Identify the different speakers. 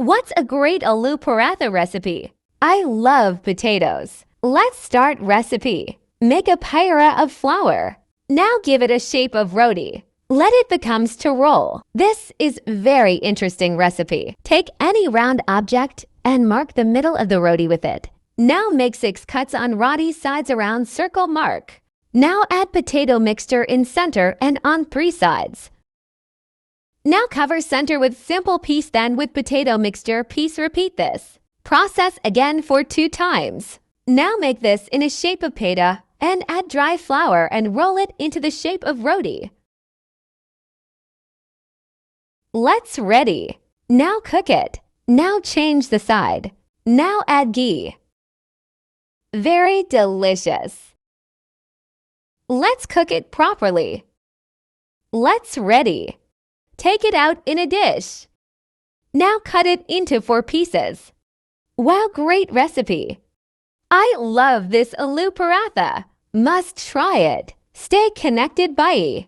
Speaker 1: What's a great aloo paratha recipe? I love potatoes. Let's start recipe. Make a pyra of flour. Now give it a shape of roti. Let it becomes to roll. This is very interesting recipe. Take any round object and mark the middle of the roti with it. Now make 6 cuts on roti sides around circle mark. Now add potato mixture in center and on 3 sides. Now cover center with simple piece, then with potato mixture piece. Repeat this process again for 2 times. Now make this in a shape of pita and add dry flour and roll it into the shape of roti. Let's ready. Now cook it. Now change the side. Now add ghee. Very delicious. Let's cook it properly. Let's ready. Take it out in a dish. Now cut it into 4 pieces. Wow, great recipe. I love this aloo paratha. Must try it. Stay connected. Bye.